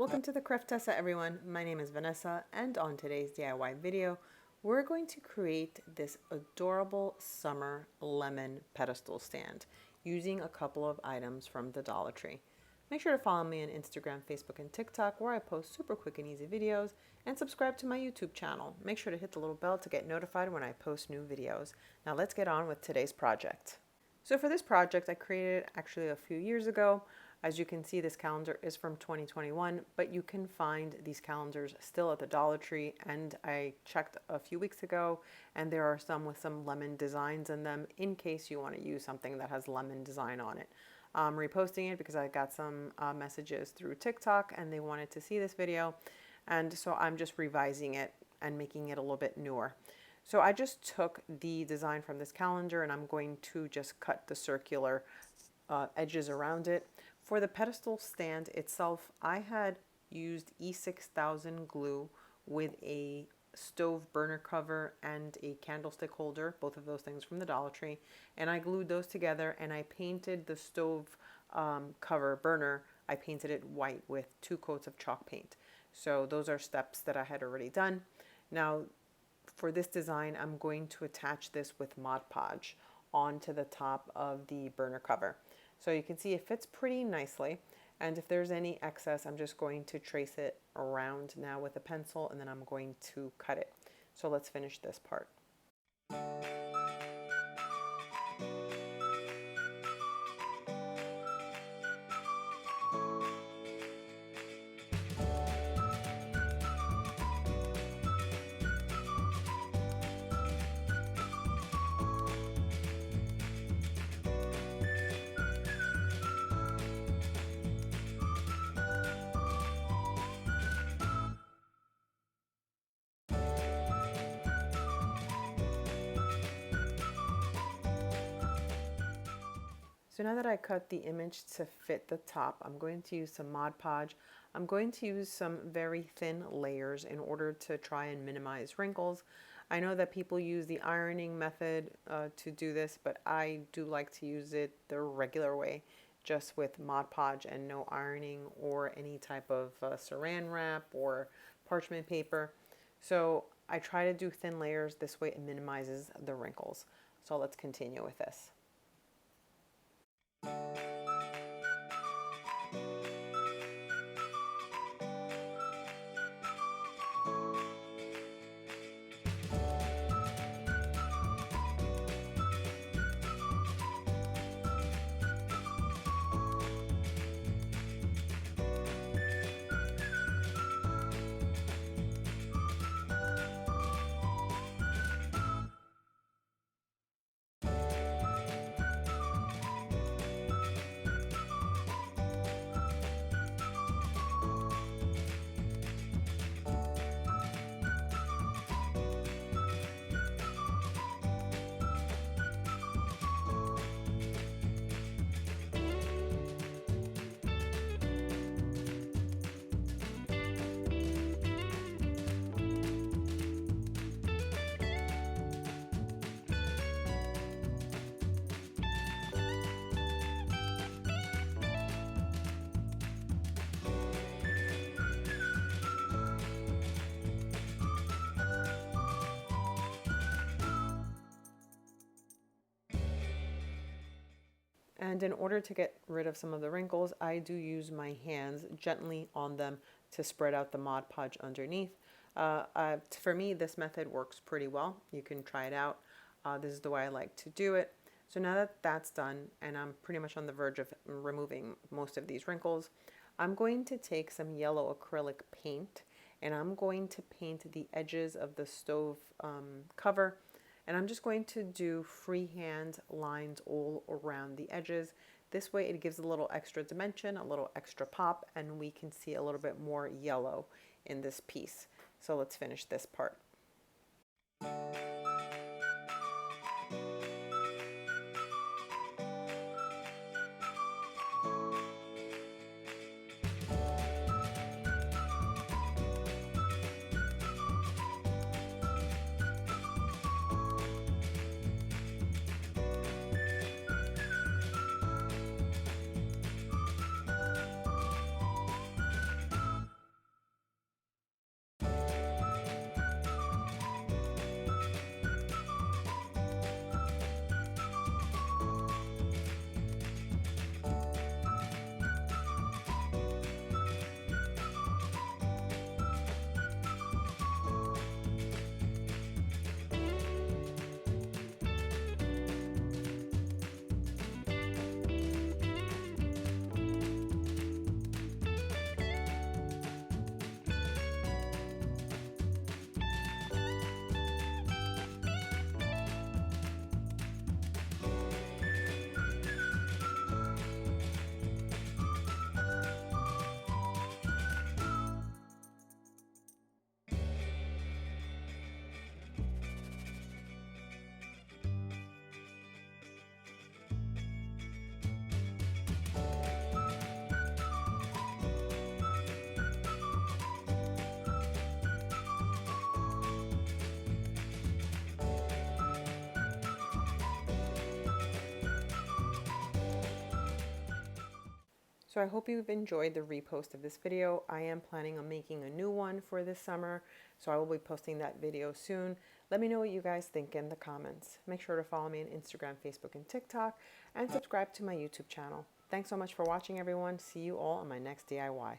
Welcome to the Craftessa, everyone. My name is Vanessa, and on today's DIY video, we're going to create this adorable summer lemon pedestal stand using a couple of items from the Dollar Tree. Make sure to follow me on Instagram, Facebook, and TikTok, where I post super quick and easy videos, and subscribe to my YouTube channel. Make sure to hit the little bell to get notified when I post new videos. Now let's get on with today's project. So for this project, I created it actually a few years ago. As you can see, this calendar is from 2021, but you can find these calendars still at the Dollar Tree, and I checked a few weeks ago, and there are some with some lemon designs in them in case you want to use something that has lemon design on it. I'm reposting it because I got some messages through TikTok and they wanted to see this video, and so I'm just revising it and making it a little bit newer. So I just took the design from this calendar and I'm going to just cut the circular edges around it. For the pedestal stand itself, I had used E6000 glue with a stove burner cover and a candlestick holder, both of those things from the Dollar Tree, and I glued those together and I painted the stove cover burner. I painted it white with 2 coats of chalk paint. So those are steps that I had already done. Now for this design, I'm going to attach this with Mod Podge onto the top of the burner cover. So you can see it fits pretty nicely, and if there's any excess, I'm just going to trace it around now with a pencil, and then I'm going to cut it. So let's finish this part. So now that I cut the image to fit the top, I'm going to use some Mod Podge. I'm going to use some very thin layers in order to try and minimize wrinkles. I know that people use the ironing method to do this, but I do like to use it the regular way, just with Mod Podge and no ironing or any type of saran wrap or parchment paper. So I try to do thin layers. This way it minimizes the wrinkles. So let's continue with this. And in order to get rid of some of the wrinkles, I do use my hands gently on them to spread out the Mod Podge underneath. For me, this method works pretty well. You can try it out. This is the way I like to do it. So now that that's done, and I'm pretty much on the verge of removing most of these wrinkles, I'm going to take some yellow acrylic paint, and I'm going to paint the edges of the stove cover. And I'm just going to do freehand lines all around the edges. This way it gives a little extra dimension, a little extra pop, and we can see a little bit more yellow in this piece. So let's finish this part. So I hope you've enjoyed the repost of this video. I am planning on making a new one for this summer, so I will be posting that video soon. Let me know what you guys think in the comments. Make sure to follow me on Instagram, Facebook, and TikTok, and subscribe to my YouTube channel. Thanks so much for watching, everyone. See you all on my next DIY.